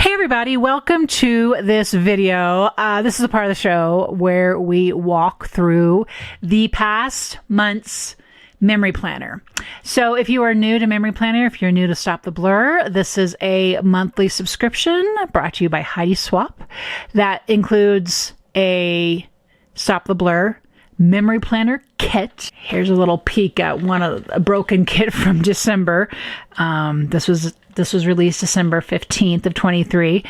Hey everybody, welcome to this video. This is a part of the show where we walk through the past month's memory planner. So if you are new to Memory Planner, if you're new to Stop the Blur, this is a monthly subscription brought to you by Heidi Swapp that includes a Stop the Blur memory planner kit. Here's a little peek at a broken kit from December. This was released December 15th of 23.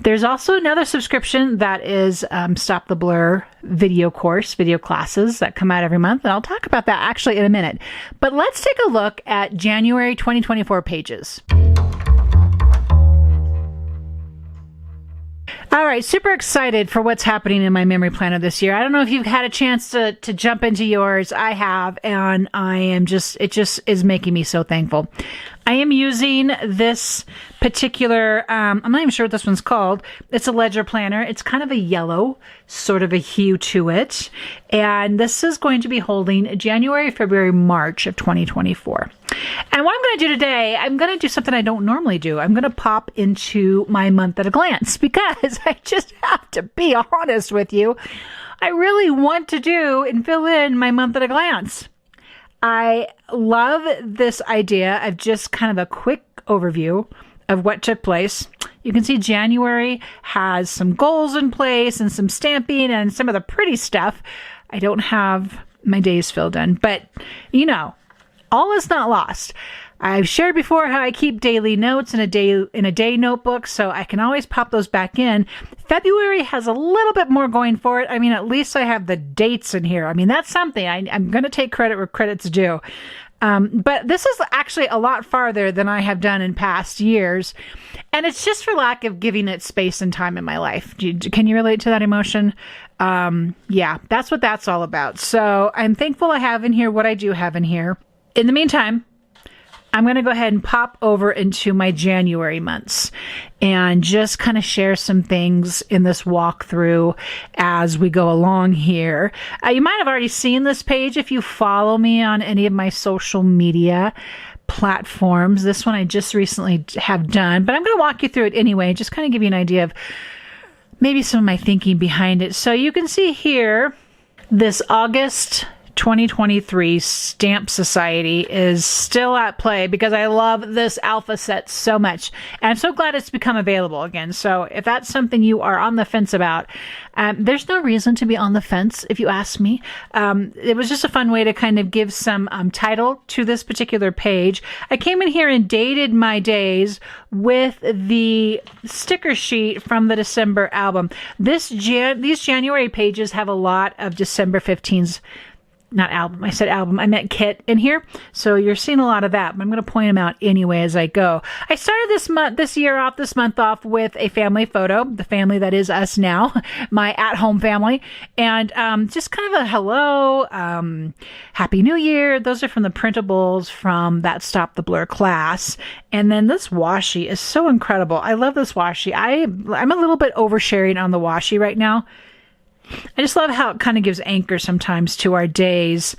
There's also another subscription that is Stop the Blur video classes that come out every month. And I'll talk about that actually in a minute. But let's take a look at January 2024 pages. All right, super excited for what's happening in my memory planner this year. I don't know if you've had a chance to jump into yours. I have, and it just is making me so thankful. I am using this particular, I'm not even sure what this one's called. It's a ledger planner. It's kind of a yellow, sort of a hue to it. And this is going to be holding January, February, March of 2024. And what I'm going to do today, I'm going to do something I don't normally do. I'm going to pop into my month at a glance because I just have to be honest with you. I really want to do and fill in my month at a glance. I love this idea of just kind of a quick overview of what took place. You can see January has some goals in place and some stamping and some of the pretty stuff. I don't have my days filled in, but all is not lost. I've shared before how I keep daily notes in a day notebook, so I can always pop those back in. February has a little bit more going for it. I mean, at least I have the dates in here. I mean, that's something. I'm going to take credit where credit's due. But this is actually a lot farther than I have done in past years. And it's just for lack of giving it space and time in my life. Can you relate to that emotion? Yeah, that's what that's all about. So I'm thankful I have in here what I do have in here. In the meantime, I'm going to go ahead and pop over into my January months and just kind of share some things in this walkthrough as we go along here. You might have already seen this page if you follow me on any of my social media platforms. This one I just recently have done, but I'm going to walk you through it anyway, just kind of give you an idea of maybe some of my thinking behind it. So you can see here, this August 2023 Stamp Society is still at play because I love this alpha set so much. And I'm so glad it's become available again. So if that's something you are on the fence about, there's no reason to be on the fence, if you ask me. It was just a fun way to kind of give some title to this particular page. I came in here and dated my days with the sticker sheet from the December album. These January pages have a lot of December 15's not album. I said album. I meant kit in here. So you're seeing a lot of that, but I'm going to point them out anyway as I go. I started this month off with a family photo, the family that is us now, my at-home family, and just kind of a hello, Happy New Year. Those are from the printables from that Stop the Blur class. And then this washi is so incredible. I love this washi. I'm a little bit oversharing on the washi right now. I just love how it kind of gives anchor sometimes to our days.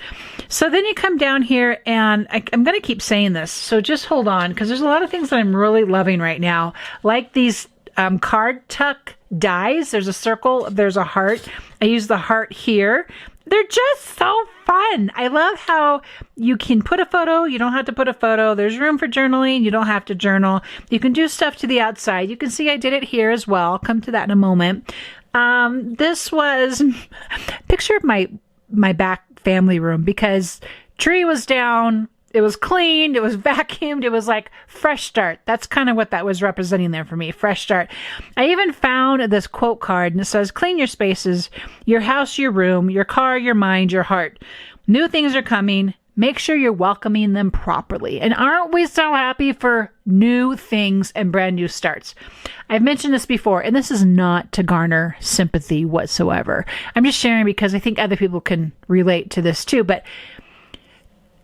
So then you come down here, and I'm going to keep saying this, so just hold on, because there's a lot of things that I'm really loving right now, like these card tuck dies. There's a circle, there's a heart. I use the heart here. They're just so fun. I love how you can put a photo. You don't have to put a photo. There's room for journaling. You don't have to journal. You can do stuff to the outside. You can see I did it here as well. I'll come to that in a moment. This was a picture of my back family room because tree was down. It was cleaned. It was vacuumed. It was like fresh start. That's kind of what that was representing there for me. Fresh start. I even found this quote card, and it says, clean your spaces, your house, your room, your car, your mind, your heart. New things are coming. Make sure you're welcoming them properly. And aren't we so happy for new things and brand new starts? I've mentioned this before, and this is not to garner sympathy whatsoever. I'm just sharing because I think other people can relate to this too. But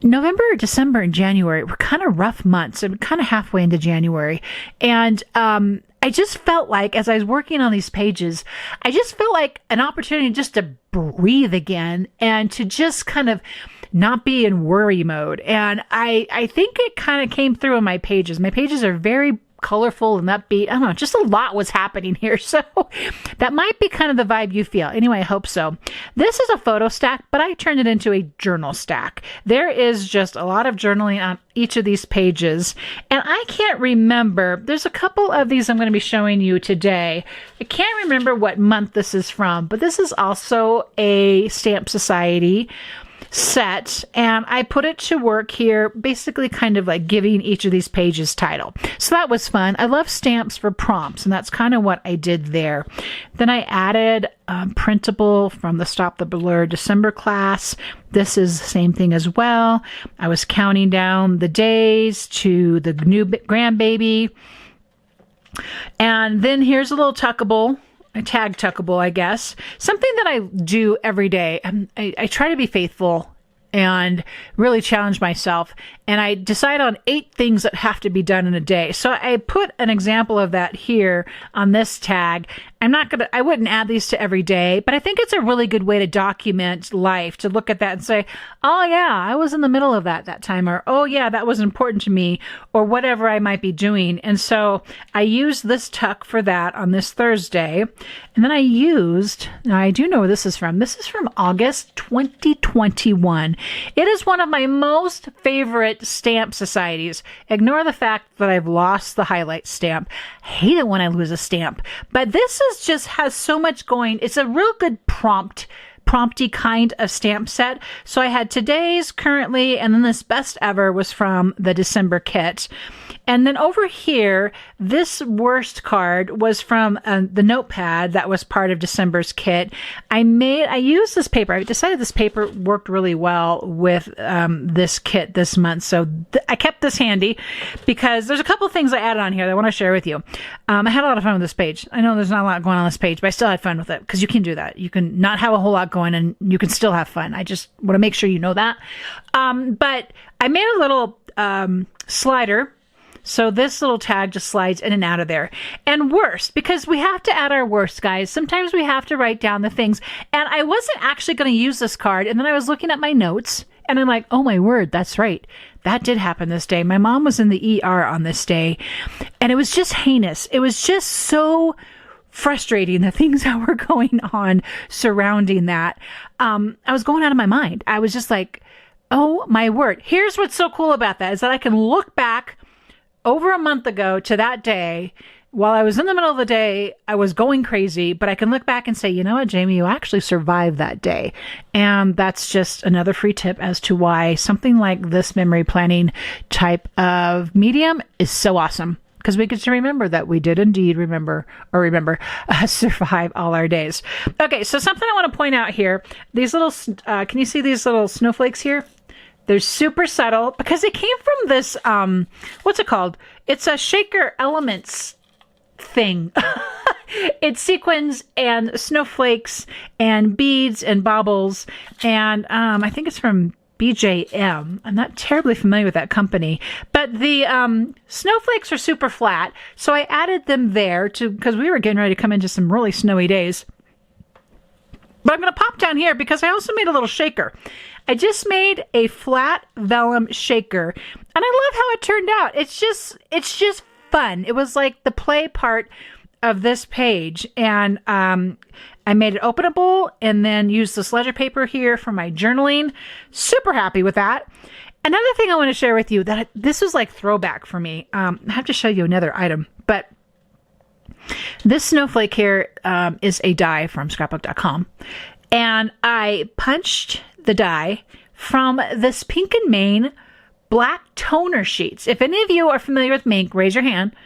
November, December, and January were kind of rough months. I'm kind of halfway into January. And I just felt like, as I was working on these pages, I just felt like an opportunity just to breathe again and to just kind of not be in worry mode. And I think it kind of came through in my pages. My pages are very colorful and upbeat. I don't know, just a lot was happening here. So that might be kind of the vibe you feel. Anyway, I hope so. This is a photo stack, but I turned it into a journal stack. There is just a lot of journaling on each of these pages. And I can't remember, there's a couple of these I'm going to be showing you today. I can't remember what month this is from, but this is also a Stamp Society set, and I put it to work here, basically kind of like giving each of these pages title. So that was fun. I love stamps for prompts, and that's kind of what I did there. Then I added printable from the Stop the Blur December class. This is the same thing as well. I was counting down the days to the new grandbaby. And then here's a little tuckable, a tag tuckable, I guess. Something that I do every day. I try to be faithful and really challenge myself. And I decide on 8 things that have to be done in a day. So I put an example of that here on this tag. I wouldn't add these to every day, but I think it's a really good way to document life, to look at that and say, oh yeah, I was in the middle of that time, or oh yeah, that was important to me, or whatever I might be doing. And so I used this tuck for that on this Thursday. And then now I do know where this is from. This is from August 2021. It is one of my most favorite stamp societies. Ignore the fact that I've lost the highlight stamp. I hate it when I lose a stamp. But this just has so much going. It's a real good prompty kind of stamp set. So I had today's, currently, and then this best ever was from the December kit. And then over here, this worst card was from the notepad that was part of December's kit. I used this paper. I decided this paper worked really well with this kit this month. So I kept this handy because there's a couple things I added on here that I want to share with you. I had a lot of fun with this page. I know there's not a lot going on this page, but I still had fun with it because you can do that. You can not have a whole lot going and you can still have fun. I just want to make sure you know that. But I made a little slider. So this little tag just slides in and out of there. And worst, because we have to add our worst, guys. Sometimes we have to write down the things. And I wasn't actually going to use this card. And then I was looking at my notes and I'm like, oh my word, that's right. That did happen this day. My mom was in the ER on this day and it was just heinous. It was just so frustrating, the things that were going on surrounding that. I was going out of my mind. I was just like, oh my word. Here's what's so cool about that is that I can look back over a month ago to that day. While I was in the middle of the day, I was going crazy, but I can look back and say, you know what, Jamie, you actually survived that day. And that's just another free tip as to why something like this memory planning type of medium is so awesome. Because we get to remember that we did indeed survive all our days. Okay, so something I want to point out here. These little, can you see these little snowflakes here? They're super subtle because they came from this, what's it called? It's a Shaker Elements thing. It's sequins and snowflakes and beads and baubles. And I think it's from BJM. I'm not terribly familiar with that company. But the snowflakes are super flat. So I added them there because we were getting ready to come into some really snowy days. But I'm going to pop down here because I also made a little shaker. I just made a flat vellum shaker, and I love how it turned out. It's just fun. It was like the play part of this page, and I made it openable and then used this ledger paper here for my journaling. Super happy with that. Another thing I want to share with you that this was like throwback for me. I have to show you another item, but this snowflake here is a die from ScrapbookCom, and I punched the die from this Pink and Main black toner sheets. If any of you are familiar with Mink, raise your hand.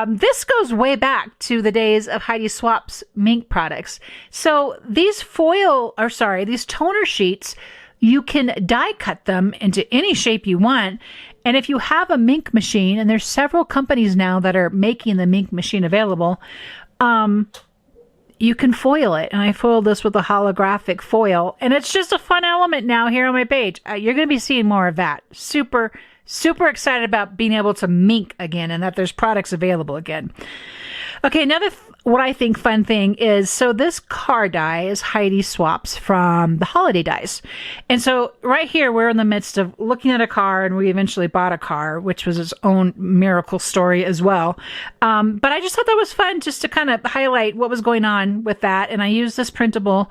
This goes way back to the days of Heidi Swapp's Mink products. So these these toner sheets, you can die cut them into any shape you want. And if you have a Mink machine, and there's several companies now that are making the Mink machine available, you can foil it. And I foiled this with a holographic foil. And it's just a fun element now here on my page. You're going to be seeing more of that. Super, super excited about being able to Mink again and that there's products available again. Okay, another what I think fun thing is, so this car die is Heidi Swapp's from the holiday dies. And so right here, we're in the midst of looking at a car, and we eventually bought a car, which was its own miracle story as well. But I just thought that was fun just to kind of highlight what was going on with that. And I used this printable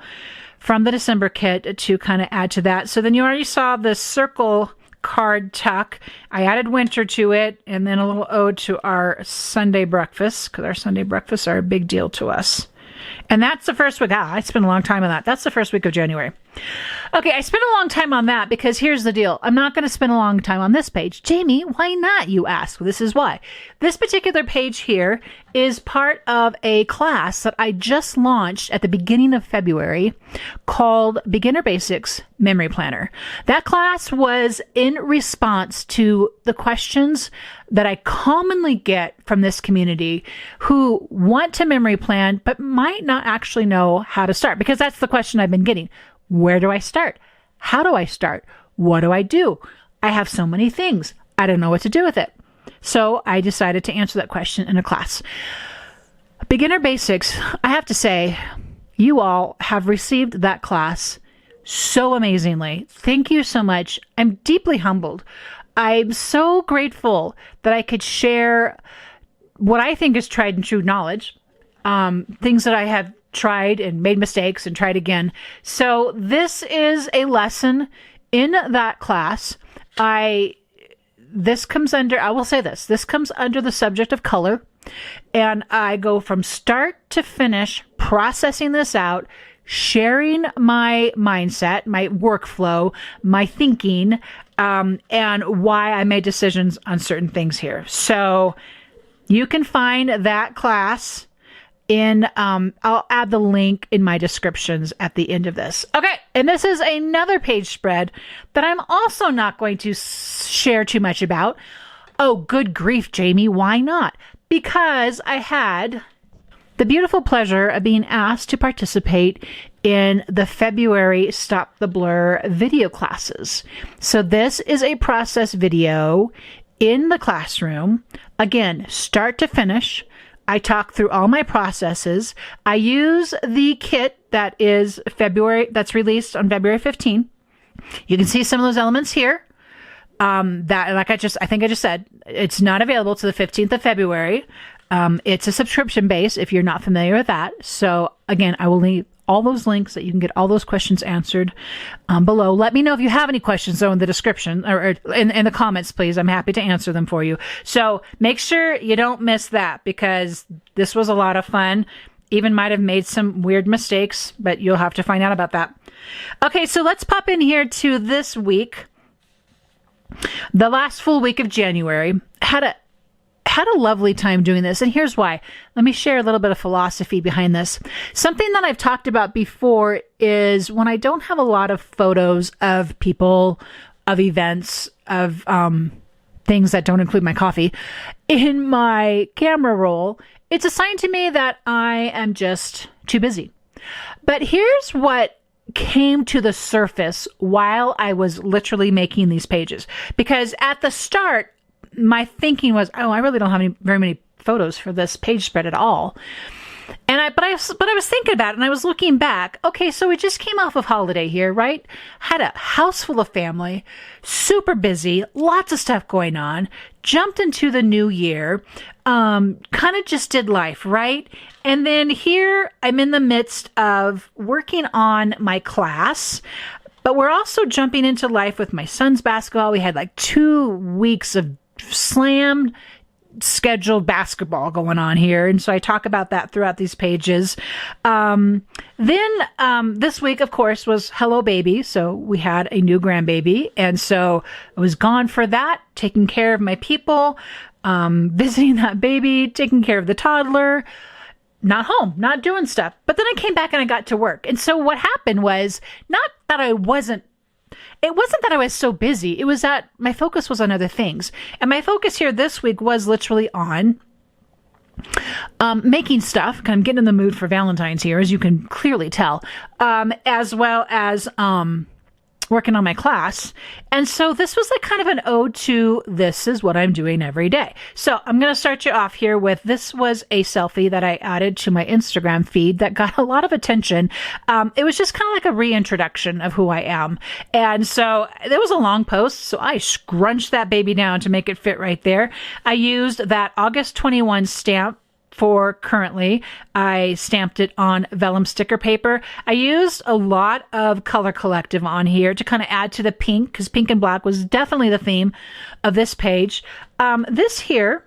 from the December kit to kind of add to that. So then you already saw the circle card tuck. I added winter to it, and then a little ode to our Sunday breakfast, because our Sunday breakfasts are a big deal to us. And that's the first week. I spent a long time on that. That's the first week of January. Okay, I spent a long time on that because here's the deal. I'm not going to spend a long time on this page. Jamie, why not, you ask? Well, this is why. This particular page here is part of a class that I just launched at the beginning of February called Beginner Basics Memory Planner. That class was in response to the questions that I commonly get from this community who want to memory plan but might not actually know how to start, because that's the question I've been getting. Where do I start? How do I start? What do I do? I have so many things. I don't know what to do with it. So I decided to answer that question in a class. Beginner Basics, I have to say, you all have received that class so amazingly. Thank you so much. I'm deeply humbled. I'm so grateful that I could share what I think is tried and true knowledge, things that I have tried and made mistakes and tried again. So this is a lesson in that class. This comes under, I will say this comes under the subject of color. And I go from start to finish processing this out, sharing my mindset, my workflow, my thinking, and why I made decisions on certain things here. So you can find that class I'll add the link in my descriptions at the end of this. Okay. And this is another page spread that I'm also not going to share too much about. Oh, good grief, Jamie. Why not? Because I had the beautiful pleasure of being asked to participate in the February Stop the Blur video classes. So this is a process video in the classroom. Again, start to finish. I talk through all my processes. I use the kit that is that's released on February 15. You can see some of those elements here. I think I just said, it's not available to the 15th of February. It's a subscription base if you're not familiar with that. So again, I will leave all those links that you can get all those questions answered below. Let me know if you have any questions though in the description or in the comments, please. I'm happy to answer them for you. So make sure you don't miss that, because this was a lot of fun. Even might have made some weird mistakes, but you'll have to find out about that. Okay, so let's pop in here to this week. The last full week of January. Had a lovely time doing this, and here's why. Let me share a little bit of philosophy behind this. Something that I've talked about before is when I don't have a lot of photos of people, of events, of things that don't include my coffee in my camera roll, it's a sign to me that I am just too busy. But here's what came to the surface while I was literally making these pages, because at the start my thinking was, I really don't have very many photos for this page spread at all. And but I was thinking about it, and I was looking back. Okay, so we just came off of holiday here, right? Had a house full of family, super busy, lots of stuff going on, jumped into the new year, kind of just did life, right? And then here I'm in the midst of working on my class, but we're also jumping into life with my son's basketball. We had like 2 weeks of slammed scheduled basketball going on here, and so I talk about that throughout these pages. Then this week, of course, was Hello Baby, so we had a new grandbaby, and so I was gone for that, taking care of my people, visiting that baby, taking care of the toddler, not home, not doing stuff. But then I came back and I got to work, and so what happened was it wasn't that I was so busy. It was that my focus was on other things. And my focus here this week was literally on making stuff. I'm getting in the mood for Valentine's here, as you can clearly tell. As well as working on my class. And so this was like kind of an ode to this is what I'm doing every day. So I'm going to start you off here with, this was a selfie that I added to my Instagram feed that got a lot of attention. It was just kind of like a reintroduction of who I am. And so there was a long post, so I scrunched that baby down to make it fit right there. I used that August 21 stamp for currently. I stamped it on vellum sticker paper. I used a lot of color collective on here to kind of add to the pink, because pink and black was definitely the theme of this page. This here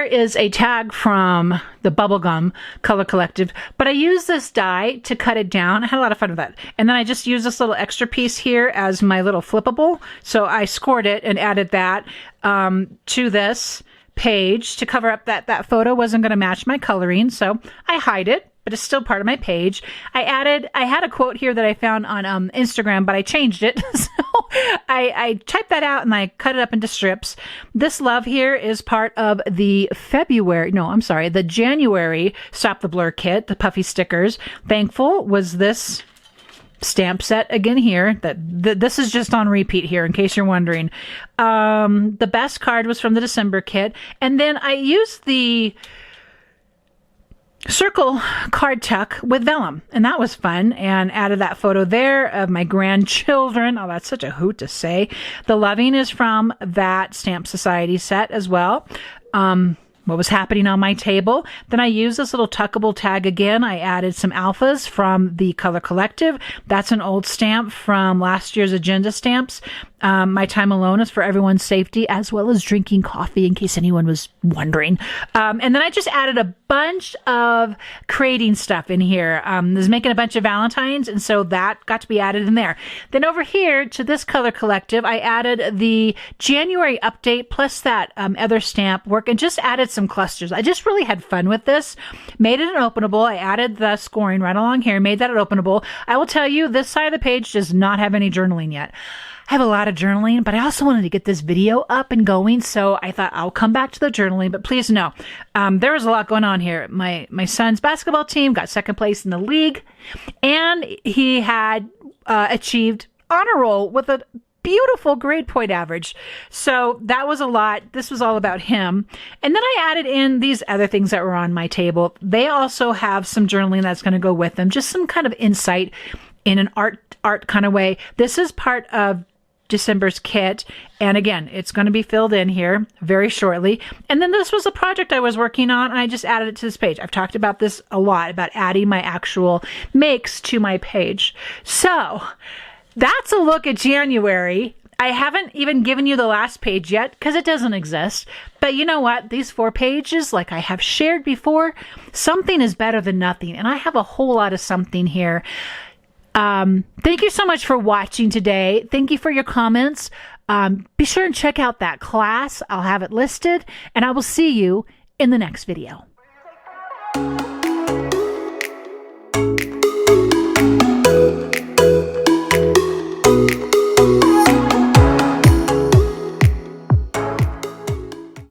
is a tag from the Bubblegum Color Collective, but I used this die to cut it down. I had a lot of fun with that. And then I just used this little extra piece here as my little flippable. So I scored it and added that to this page to cover up that photo wasn't going to match my coloring, so I hide it, but it's still part of my page. I had a quote here that I found on Instagram, but I changed it. So I typed that out and I cut it up into strips. This love here is part of the the January Stop the Blur kit, the puffy stickers. Thankful was this stamp set again here. This is just on repeat here, in case you're wondering. The best card was from the December kit, and then I used the circle card tuck with vellum, and that was fun, and added that photo there of my grandchildren. Oh, that's such a hoot to say. The loving is from that Stamp Society set as well. What was happening on my table. Then I used this little tuckable tag again. I added some alphas from the Color Collective. That's an old stamp from last year's agenda stamps. My time alone is for everyone's safety, as well as drinking coffee, in case anyone was wondering. And then I just added a bunch of creating stuff in here. I was making a bunch of Valentines, and so that got to be added in there. Then over here to this Color Collective, I added the January update plus that other stamp work, and just added some clusters. I just really had fun with this. Made it an openable. I added the scoring right along here, made that an openable. I will tell you, this side of the page does not have any journaling yet. I have a lot of journaling, but I also wanted to get this video up and going, so I thought I'll come back to the journaling. But please know, there was a lot going on here. My son's basketball team got second place in the league, and he had achieved honor roll with a beautiful grade point average. So that was a lot. This was all about him. And then I added in these other things that were on my table. They also have some journaling that's going to go with them, just some kind of insight in an art kind of way. This is part of December's kit, and again, it's going to be filled in here very shortly. And then this was a project I was working on, and I just added it to this page. I've talked about this a lot, about adding my actual makes to my page. So that's a look at January. I haven't even given you the last page yet because it doesn't exist. But you know what? These 4 pages, like I have shared before, something is better than nothing. And I have a whole lot of something here. Thank you so much for watching today. Thank you for your comments. Be sure and check out that class. I'll have it listed, and I will see you in the next video.